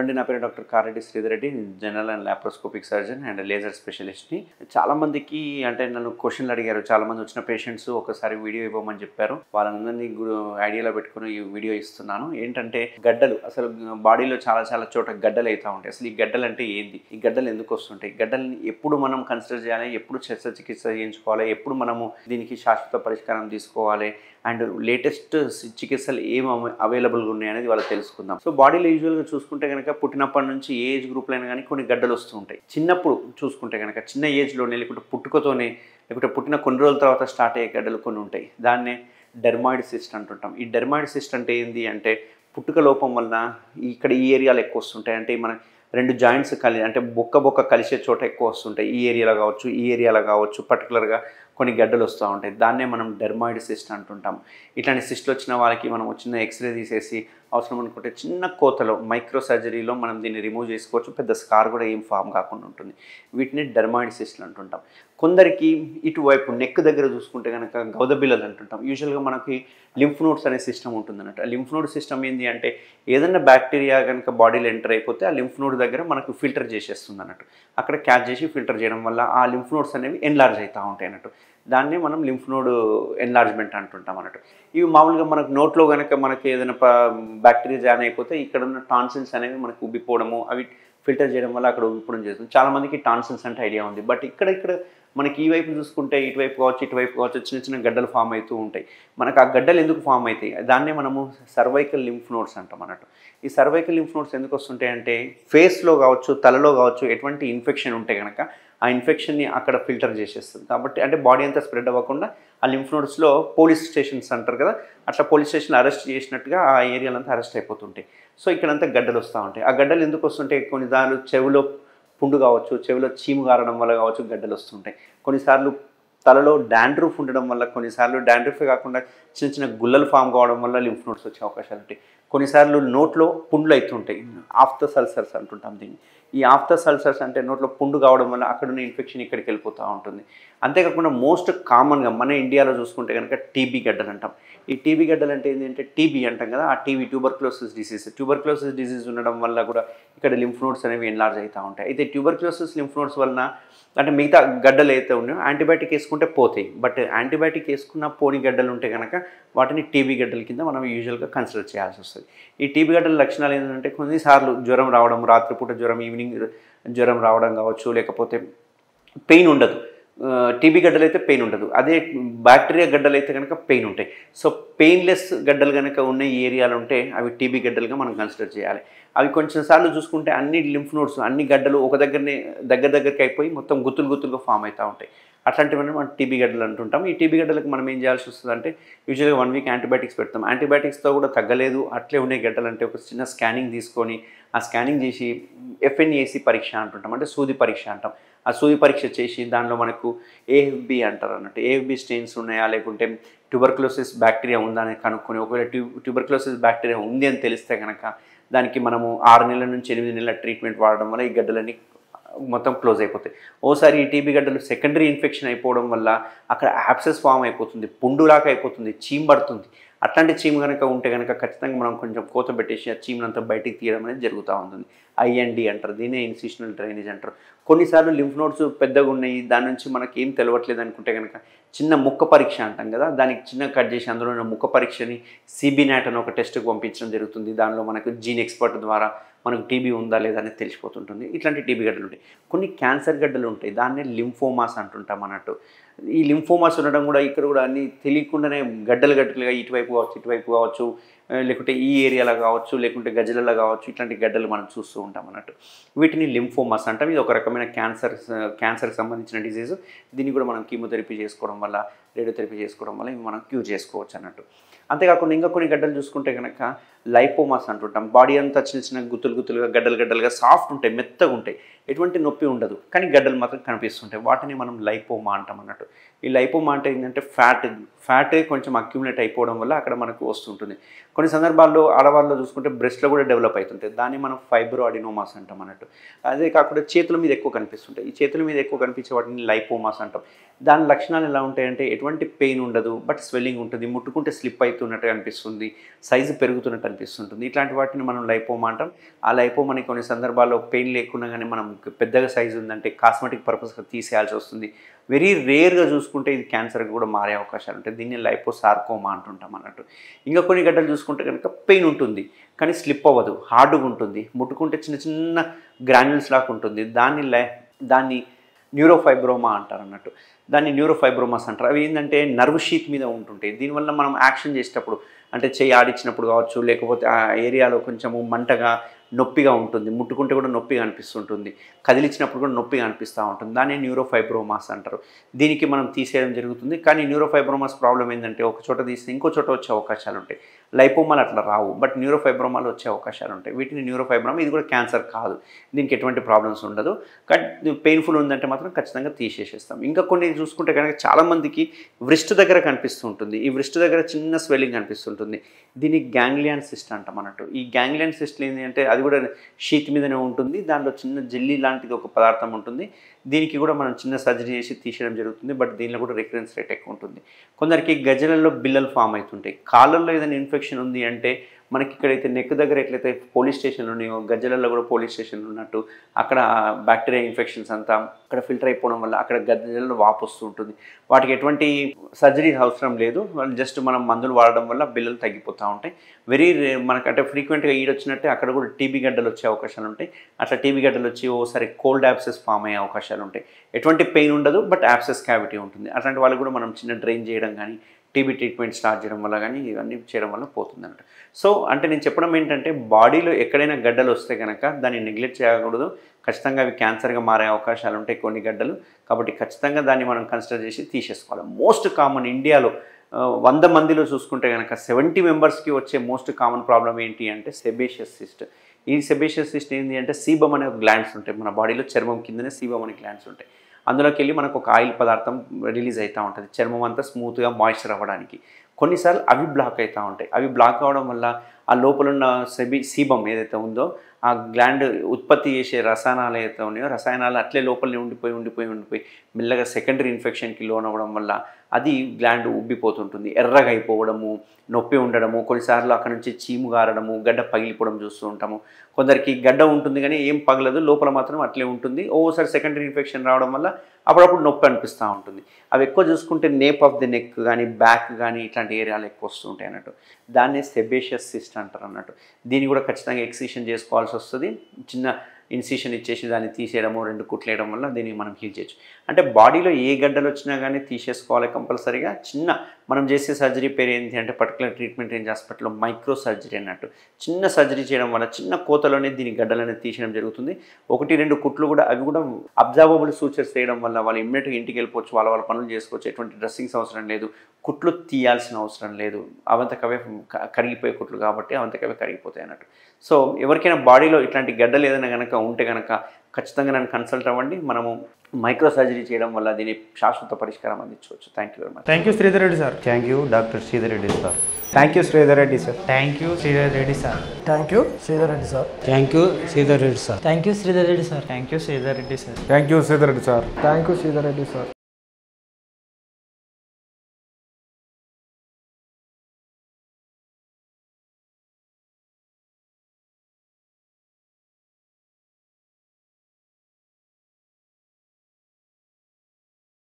Hello అండి, నా పేరు doctor Kareddy Sridhar Reddy, general and laparoscopic surgeon and laser స్పెషలిస్ట్ని. చాలామందికి అంటే నన్ను క్వశ్చన్లు అడిగారు. చాలామంది వచ్చిన పేషెంట్స్ ఒకసారి వీడియో ఇవ్వమని చెప్పారు. వాళ్ళందరినీ ఐడియాలో పెట్టుకుని ఈ వీడియో ఇస్తున్నాను. ఏంటంటే గడ్డలు అసలు బాడీలో చాలా చాలా చోట గడ్డలు అవుతూ ఉంటాయి. అసలు ఈ గడ్డలు అంటే ఏంది, ఈ గడ్డలు ఎందుకు వస్తుంటాయి, గడ్డల్ని ఎప్పుడు మనం కన్సిడర్ చేయాలి, ఎప్పుడు శస్త్రచికిత్స చేయించుకోవాలి, ఎప్పుడు మనము దీనికి శాశ్వత పరిష్కారం తీసుకోవాలి అండ్ లేటెస్ట్ చికిత్సలు ఏం అవైలబుల్గా ఉన్నాయి అనేది వాళ్ళకి తెలుసుకుందాం. సో బాడీలో యూజువల్గా చూసుకుంటే కనుక పుట్టినప్పటి నుంచి ఏ ఏజ్ గ్రూప్లో అయినా కానీ కొన్ని గడ్డలు వస్తూ ఉంటాయి. చిన్నప్పుడు చూసుకుంటే కనుక చిన్న ఏజ్లోనే లేకుంటే పుట్టుకతోనే లేకుంటే పుట్టిన కొన్ని రోజుల తర్వాత స్టార్ట్ అయ్యే గడ్డలు కొన్ని ఉంటాయి. దాన్నే డెర్మాయిడ్ సిస్ట్ అంటుంటాం. ఈ డెర్మాయిడ్ సిస్ట్ అంటే ఏంటి అంటే పుట్టుక లోపం వలన ఇక్కడ ఈ ఏరియాలో ఎక్కువ వస్తుంటాయి. అంటే మన రెండు జాయింట్స్ అంటే బొక్క కలిసే చోట ఎక్కువ వస్తుంటాయి. ఈ ఏరియాలో కావచ్చు, ఈ ఏరియాలో కావచ్చు, పర్టికులర్గా కొన్ని గడ్డలు వస్తూ ఉంటాయి. దాన్నే మనం డెర్మాయిడ్ సిస్ట్ అంటుంటాం. ఇట్లాంటి సిస్ట్లు వచ్చిన వాళ్ళకి మనం చిన్న ఎక్స్రే తీసేసి అవసరం అనుకుంటే చిన్న కోతలో మైక్రో సర్జరీలో మనం దీన్ని రిమూవ్ చేసుకోవచ్చు. పెద్ద స్కార్ కూడా ఏం ఫామ్ కాకుండా ఉంటుంది. వీటిని డెర్మాయిడ్ సిస్ట్లు అంటుంటాం. కొందరికి ఇటువైపు నెక్ దగ్గర చూసుకుంటే కనుక గౌదబిల్లలు అంటుంటాం. యూజువల్గా మనకి లింఫ్ నోడ్స్ అనే సిస్టమ్ ఉంటుంది అన్నట్టు. ఆ లింఫ్ నోడ్ సిస్టమ్ ఏంటి అంటే ఏదైనా బ్యాక్టీరియా కనుక బాడీలో ఎంటర్ అయిపోతే ఆ లింఫ్ నోడ్ దగ్గర మనకు ఫిల్టర్ చేసేస్తుంది అన్నట్టు. అక్కడ క్యాచ్ చేసి ఫిల్టర్ చేయడం వల్ల ఆ లింఫ్ నోడ్స్ అనేవి ఎన్లార్జ్ అవుతూ ఉంటాయి అన్నట్టు. దాన్ని మనం లింఫ్ నోడ్ ఎన్లార్జ్మెంట్ అంటుంటాం అన్నట్టు. ఇవి మామూలుగా మనకు నోట్లో కనుక మనకి ఏదైనా బ్యాక్టీరియా జాయిన్ అయిపోతే ఇక్కడ ఉన్న టాన్సిల్స్ అనేవి మనకు ఉబ్బిపోవడము, అవి ఫిల్టర్ చేయడం వల్ల అక్కడ ఉబ్బిపోవడం చేస్తుంది. చాలామందికి టాన్సిల్స్ అంటే ఐడియా ఉంది. బట్ ఇక్కడ మనకి ఈ వైపు చూసుకుంటే ఇటువైపు కావచ్చు చిన్న చిన్న గడ్డలు ఫామ్ అవుతూ ఉంటాయి. మనకు ఆ గడ్డలు ఎందుకు ఫామ్ అవుతాయి, దాన్నే మనము సర్వైకల్ లింఫ్ నోడ్స్ అంటాం అన్నట్టు. ఈ సర్వైకల్ లింఫ్ నోడ్స్ ఎందుకు వస్తుంటాయి అంటే ఫేస్లో కావచ్చు, తలలో కావచ్చు ఎటువంటి ఇన్ఫెక్షన్ ఉంటే కనుక ఆ ఇన్ఫెక్షన్ని అక్కడ ఫిల్టర్ చేసేస్తుంది. కాబట్టి అంటే బాడీ అంతా స్ప్రెడ్ అవ్వకుండా ఆ లింఫ్ నోడ్స్లో పోలీస్ స్టేషన్స్ అంటారు కదా, అట్లా పోలీస్ స్టేషన్ అరెస్ట్ చేసినట్టుగా ఆ ఏరియాలంతా అరెస్ట్ అయిపోతుంటాయి. సో ఇక్కడంతా గడ్డలు వస్తూ ఉంటాయి. ఆ గడ్డలు ఎందుకు వస్తుంటాయి, కొన్నిసార్లు చెవిలో పుండు కావచ్చు, చెవిలో చీము గారడం వల్ల కావచ్చు గడ్డలు వస్తుంటాయి. కొన్నిసార్లు తలలో డాండ్రూఫ్ ఉండడం వల్ల, కొన్నిసార్లు డాండ్రూఫే కాకుండా చిన్న చిన్న గుల్లలు ఫామ్ కావడం వల్ల లింఫ్ నోడ్స్ వచ్చే అవకాశాలు ఉంటాయి. కొన్నిసార్లు నోట్లో పుండ్లు అవుతుంటాయి. ఆఫ్థస్ అల్సర్స్ అంటుంటాం దీన్ని. ఈ ఆఫ్థస్ అల్సర్స్ అంటే నోట్లో పుండు కావడం వల్ల అక్కడున్న ఇన్ఫెక్షన్ ఇక్కడికి వెళ్ళిపోతూ ఉంటుంది. అంతేకాకుండా మోస్ట్ కామన్గా మన ఇండియాలో చూసుకుంటే కనుక టీబీ గడ్డలు అంటాం. ఈ టీబీ గడ్డలు అంటే ఏంటంటే టీబీ అంటాం కదా, ఆ TB tuberculosis disease. Tuberculosis disease ఉండడం వల్ల కూడా ఇక్కడ లింఫ్ నోడ్స్ అనేవి ఎన్లార్జ్ అవుతూ ఉంటాయి. అయితే ట్యూబర్క్లోసిస్ లింఫ్ నోడ్స్ వలన అంటే మిగతా గడ్డలు అయితే ఉన్నాయో యాంటీబయాటిక్ వేసుకుంటే పోతాయి. బట్ యాంటీబయాటిక్ వేసుకున్న పోని గడ్డలు ఉంటే కనుక వాటిని టీబీ గడ్డల కింద మనం యూజువల్గా కన్సిడర్ చేయాల్సి వస్తుంది. ఈ టీబీ గడ్డల లక్షణాలు ఏంటంటే కొన్నిసార్లు జ్వరం రావడం, రాత్రిపూట జ్వరం, ఈవినింగ్ జ్వరం రావడం కావచ్చు, లేకపోతే పెయిన్ ఉండదు. టీబీ గడ్డలు అయితే పెయిన్ ఉండదు. అదే బ్యాక్టీరియా గడ్డలు అయితే కనుక పెయిన్ ఉంటాయి. సో పెయిన్లెస్ గడ్డలు కనుక ఉన్న ఈ ఏరియాలు ఉంటే అవి టీబీ గడ్డలుగా మనం కన్సిడర్ చేయాలి. అవి కొంచెం సార్లు చూసుకుంటే అన్ని లింఫ్ నోడ్స్ అన్ని గడ్డలు ఒక దగ్గరికి అయిపోయి మొత్తం గుత్తులుగా ఫామ్ అవుతూ ఉంటాయి. అట్లాంటివన్నీ మనం టీబీ గడ్డలు అంటుంటాం. ఈ టీబీ గడ్డలకు మనం ఏం చేయాల్సి వస్తుంది అంటే యూజువల్గా 1 వీక్ యాంటీబయాటిక్స్ పెడతాం. యాంటీబయాటిక్స్తో కూడా తగ్గలేదు, అట్లే ఉండే గడ్డలు అంటే ఒక చిన్న స్కానింగ్ తీసుకొని ఆ స్కానింగ్ చేసి ఎఫ్ఎన్ఏసి పరీక్ష అంటుంటాం, అంటే సూది పరీక్ష అంటాం. ఆ సూది పరీక్ష చేసి దానిలో మనకు ఏఎఫ్బి అంటారు అన్నట్టు. ఏఎఫ్బి స్టెయిన్స్ ఉన్నాయా లేకుంటే ట్యూబర్క్లోసిస్ బ్యాక్టీరియా ఉందా అని కనుక్కొని, ఒకవేళ ట్యూబర్క్లోసిస్ బ్యాక్టీరియా ఉంది అని తెలిస్తే కనుక దానికి మనము 6 నెలల నుంచి 8 నెలల ట్రీట్మెంట్ వాడడం వల్ల ఈ గడ్డలన్నీ మొత్తం క్లోజ్ అయిపోతాయి. ఓసారి ఈ టీబీ గడ్డలు సెకండరీ ఇన్ఫెక్షన్ అయిపోవడం వల్ల అక్కడ యాబ్సెస్ ఫామ్ అయిపోతుంది, పుండులాగా అయిపోతుంది, చీమ్ పడుతుంది. అట్లాంటి చీమ్ కనుక ఉంటే కనుక ఖచ్చితంగా మనం కొంచెం కోత పెట్టేసి ఆ చీమ్నంతా బయటికి తీయడం అనేది జరుగుతూ ఉంటుంది. ఐఎన్డి అంటారు, దీనే ఇన్సిషనల్ డ్రైనేజ్ అంటారు. కొన్నిసార్లు లింఫ్ నోడ్స్ పెద్దగా ఉన్నాయి, దాని నుంచి మనకి ఏం తెలియట్లేదు అనుకుంటే కనుక చిన్న ముక్క పరీక్ష అంటాం కదా, దానికి చిన్న కట్ చేసి అందులో ఉన్న ముక్క పరీక్షని సిబినాట్ అని ఒక టెస్ట్కి పంపించడం జరుగుతుంది. దానిలో మనకు జీన్ ఎక్స్పర్ట్ ద్వారా మనకు టీబీ ఉందా లేదా అనేది తెలిసిపోతుంటుంది. ఇట్లాంటి టీబీ గడ్డలు ఉంటాయి. కొన్ని క్యాన్సర్ గడ్డలు ఉంటాయి, దాన్నే లింఫోమాస్ అంటుంటాం అన్నట్టు. ఈ లింఫోమాస్ ఉండడం కూడా ఇక్కడ కూడా అన్ని తెలియకుండానే గడ్డలుగా ఇటువైపు కావచ్చు లేకుంటే ఈ ఏరియాలో కావచ్చు, లేకుంటే గజలలో కావచ్చు, ఇట్లాంటి గడ్డలు మనం చూస్తూ ఉంటాం అన్నట్టు. వీటిని లింఫోమాస్ అంటాం. ఇది ఒక రకమైన క్యాన్సర్కి సంబంధించిన డిసీజ్. దీన్ని కూడా మనం కీమోథెరపీ చేసుకోవడం వల్ల, రేడియోథెరపీ చేసుకోవడం వల్ల ఇవి మనం క్యూర్ చేసుకోవచ్చు అన్నట్టు. అంతేకాకుండా ఇంకా కొన్ని గడ్డలు చూసుకుంటే కనుక లైపోమాస్ అంటుంటాం. బాడీ అంతా చిన్న గుత్తులుగా గడ్డలుగా సాఫ్ట్ ఉంటాయి, మెత్తగా ఉంటాయి, ఎటువంటి నొప్పి ఉండదు, కానీ గడ్డలు మాత్రం కనిపిస్తుంటాయి. వాటిని మనం లైపోమా అంటాం అన్నట్టు. ఈ లైపోమా అంటే ఏంటంటే ఫ్యాట్ కొంచెం అక్యుములేట్ అయిపోవడం వల్ల అక్కడ మనకు వస్తుంటుంది. కొన్ని సందర్భాల్లో ఆడవాళ్ళలో చూసుకుంటే బ్రెస్ట్లో కూడా డెవలప్ అవుతుంటాయి. దాన్ని మనం ఫైబ్రో అడినోమాస్ అంటాం అన్నట్టు. అదే కాకుండా చేతుల మీద ఎక్కువ కనిపిస్తుంటాయి. ఈ చేతుల మీద ఎక్కువ కనిపించే వాటిని లైపోమాస్ అంటాం. దాని లక్షణాలు ఎలా ఉంటాయంటే ఎటువంటి పెయిన్ ఉండదు, బట్ స్వెల్లింగ్ ఉంటుంది, ముట్టుకుంటే స్లిప్ అవుతున్నట్టు అనిపిస్తుంది, సైజు పెరుగుతున్నట్టు కనిపిస్తుంటుంది. ఇట్లాంటి వాటిని మనం లైపోమా అంటాం. ఆ లైపోమాని కొన్ని సందర్భాల్లో పెయిన్ లేకున్నా కానీ మనం పెద్దగా సైజు ఉందంటే కాస్మెటిక్ పర్పస్గా తీసేయాల్సి వస్తుంది. వెరీ రేర్గా చూసుకుంటే ఇది క్యాన్సర్గా కూడా మారే అవకాశాలు ఉంటాయి. దీన్ని లైపోసార్కోమా అంటుంటాం అన్నట్టు. ఇంకా కొన్ని గడ్డలు చూసుకుంటే కనుక పెయిన్ ఉంటుంది కానీ స్లిప్ అవ్వదు, హార్డ్గా ఉంటుంది, ముట్టుకుంటే చిన్న చిన్న గ్రాన్యుల్స్ లాగా ఉంటుంది. దాన్ని న్యూరోఫైబ్రోమా అంటారు అన్నట్టు. దాన్ని న్యూరోఫైబ్రోమాస్ అంటారు. అవి ఏంటంటే నర్వ్ షీత్ మీద ఉంటుంటాయి. దీనివల్ల మనం యాక్షన్ చేసేటప్పుడు అంటే చెయ్యి ఆడించినప్పుడు కావచ్చు, లేకపోతే ఆ ఏరియాలో కొంచెము మంటగా నొప్పిగా ఉంటుంది, ముట్టుకుంటే కూడా నొప్పిగా అనిపిస్తుంటుంది, కదిలించినప్పుడు కూడా నొప్పిగా అనిపిస్తూ ఉంటుంది. దాన్ని న్యూరోఫైబ్రోమాస్ అంటారు. దీనికి మనం తీసేయడం జరుగుతుంది. కానీ న్యూరోఫైబ్రోమాస్ ప్రాబ్లం ఏంటంటే ఒక చోట తీస్తే ఇంకో చోట వచ్చే అవకాశాలు ఉంటాయి. లైపోమాలు అట్లా రావు, బట్ న్యూరోఫైబ్రోమాలు వచ్చే అవకాశాలు ఉంటాయి. వీటిని న్యూరోఫైబ్రోమా, ఇది కూడా క్యాన్సర్ కాదు, దీనికి ఎటువంటి ప్రాబ్లమ్స్ ఉండదు. కానీ పెయిన్ఫుల్ ఉందంటే మాత్రం ఖచ్చితంగా తీసేసేస్తాం. ఇంకా కొన్ని చూసుకుంటే కనుక చాలామందికి వ్రిస్ట్ దగ్గర కనిపిస్తూ ఉంటుంది. ఈ వ్రిస్ట్ దగ్గర చిన్న స్వెల్లింగ్ కనిపిస్తుంటుంది. దీన్ని గ్యాంగ్లియన్ సిస్ట్ అంటాం అన్నట్టు. ఈ గ్యాంగ్లియన్ సిస్ట్ ఏంటి అంటే అది కూడా షీత్ మీదనే ఉంటుంది. దాంట్లో చిన్న జెల్లీ లాంటిది ఒక పదార్థం ఉంటుంది. దీనికి కూడా మనం చిన్న సర్జరీ చేసి తీసేయడం జరుగుతుంది. బట్ దీనిలో కూడా రికరెన్స్ రేట్ ఎక్కువ ఉంటుంది. కొందరికి గజ్జలలో బిల్లలు ఫామ్ అవుతుంటాయి. కాళ్ళల్లో ఏదైనా ఇన్ఫెక్షన్ ఉంది అంటే మనకి ఇక్కడైతే నెక్ దగ్గర ఎట్లయితే పోలీస్ స్టేషన్లు ఉన్నాయో గజ్జలలో కూడా పోలీస్ స్టేషన్లు ఉన్నట్టు అక్కడ బ్యాక్టీరియా ఇన్ఫెక్షన్స్ అంతా అక్కడ ఫిల్టర్ అయిపోవడం వల్ల అక్కడ గజ్జలలో వాపు వస్తూ ఉంటుంది. వాటికి ఎటువంటి సర్జరీ అవసరం లేదు. జస్ట్ మనం మందులు వాడడం వల్ల బిల్లలు తగ్గిపోతూ ఉంటాయి. మనకంటే ఫ్రీక్వెంట్గా ఈడొచ్చినట్టే అక్కడ కూడా టీబీ గడ్డలు వచ్చే అవకాశాలు ఉంటాయి. అట్లా టీబీ గడ్డలు వచ్చి ఓసారి కోల్డ్ యాబ్సెస్ ఫామ్ అయ్యే అవకాశాలు ఉంటాయి. ఎటువంటి పెయిన్ ఉండదు, బట్ యాబ్సెస్ క్యావిటీ ఉంటుంది. అట్లాంటి వాళ్ళు కూడా మనం చిన్న డ్రైన్ చేయడం కానీ టీబీ ట్రీట్మెంట్ స్టార్ట్ చేయడం వల్ల కానీ ఇవన్నీ చేయడం వల్ల పోతుంది అన్నమాట. సో అంటే నేను చెప్పడం ఏంటంటే బాడీలో ఎక్కడైనా గడ్డలు వస్తే కనుక దాన్ని నెగ్లెక్ట్ చేయకూడదు. ఖచ్చితంగా అవి క్యాన్సర్గా మారే అవకాశాలు ఉంటాయి కొన్ని గడ్డలు. కాబట్టి ఖచ్చితంగా దాన్ని మనం కన్సిడర్ చేసి తీసేసుకోవాలి. మోస్ట్ కామన్ ఇండియాలో 100 మందిలో చూసుకుంటే కనుక 70 మెంబర్స్కి వచ్చే మోస్ట్ కామన్ ప్రాబ్లం ఏంటి అంటే సెబేషియస్ సిస్ట్. ఈ సెబేషియస్ సిస్ట్ ఏంటి అంటే సీబమ్ అనే గ్లాండ్స్ ఉంటాయి మన బాడీలో, చర్మం కిందనే సీబమ్ అనే గ్లాండ్స్ ఉంటాయి. అందులోకి వెళ్ళి మనకు ఒక ఆయిల్ పదార్థం రిలీజ్ అవుతూ ఉంటుంది చర్మం అంతా స్మూత్గా మాయిశ్చర్ అవ్వడానికి. కొన్నిసార్లు అవి బ్లాక్ అవుతూ ఉంటాయి. అవి బ్లాక్ అవ్వడం వల్ల ఆ లోపల ఉన్న సీబమ్ ఏదైతే ఉందో ఆ గ్లాండ్ ఉత్పత్తి చేసే రసాయనాలు ఏదైతే ఉన్నాయో రసాయనాలు అట్లే లోపలనే ఉండిపోయి మెల్లగా సెకండరీ ఇన్ఫెక్షన్కి లోన్ అవ్వడం వల్ల అది గ్లాండ్ ఉబ్బిపోతుంటుంది, ఎర్రగా అయిపోవడము, నొప్పి ఉండడము, కొన్నిసార్లు అక్కడ నుంచి చీము గారడము, గడ్డ పగిలిపోవడం చూస్తూ ఉంటాము. కొందరికి గడ్డ ఉంటుంది కానీ ఏం పగలదు, లోపల మాత్రం అట్లే ఉంటుంది. ఓసారి సెకండరీ ఇన్ఫెక్షన్ రావడం వల్ల అప్పుడప్పుడు నొప్పి అనిపిస్తూ ఉంటుంది. అవి ఎక్కువ చూసుకుంటే నేప్ ఆఫ్ ది నెక్ కానీ బ్యాక్ కానీ ఇట్లాంటి ఏరియాలు ఎక్కువ వస్తూ ఉంటాయి అన్నట్టు. దాన్ని సెబేషియస్ సిస్ట్ అంటారు అన్నట్టు. దీన్ని కూడా ఖచ్చితంగా ఎక్సిషన్ చేసుకోవాల్సి వస్తుంది. చిన్న ఇన్సిషన్ ఇచ్చేసి దాన్ని తీసేయడము, 2 కుట్లేయడం వల్ల దీన్ని మనం హీల్ చేయొచ్చు. అంటే బాడీలో ఏ గడ్డలు వచ్చినా కానీ తీసేసుకోవాలి కంపల్సరీగా. మనం చేసే సర్జరీ పేరు ఏంటి అంటే పర్టికులర్ ట్రీట్మెంట్ రేంజ్ హాస్పిటల్లో మైక్రో సర్జరీ అన్నట్టు. చిన్న సర్జరీ చేయడం వల్ల చిన్న కోతలోనే దీని గడ్డలనేది తీసేయడం జరుగుతుంది. 1-2 కుట్లు కూడా అవి కూడా అబ్జర్వబుల్ సూచర్స్ చేయడం వల్ల వాళ్ళు ఇమ్మీడియట్గా ఇంటికి వెళ్ళిపోవచ్చు, వాళ్ళ పనులు చేసుకోవచ్చు. ఎటువంటి డ్రెస్సింగ్స్ అవసరం లేదు, కుట్లు తీయాల్సిన అవసరం లేదు. అవంతకవే కరిగిపోయే కుట్లు కాబట్టి అవంతకవే కరిగిపోతాయి అన్నట్టు. సో ఎవరికైనా బాడీలో ఇట్లాంటి గడ్డలు ఏదైనా కనుక ఉంటే కనుక ఖచ్చితంగా నన్ను కన్సల్ట్ అవ్వండి. మనము మైక్రో సర్జరీ చేయడం వల్ల దీని శాశ్వత పరిష్కారం అందించవచ్చు. Thank you very much. Thank you Sridhar Reddy sir. Thank you doctor Sridhar Reddy sir. Thank you Sridhar Reddy sir. Thank you Sridhar Reddy sir. Thank you Sridhar Reddy sir. Thank you Sridhar Reddy sir. Thank you Sridhar Reddy sir. Thank you Sridhar Reddy sir. Thank you Sridhar Reddy sir. Thank you Sridhar Reddy sir.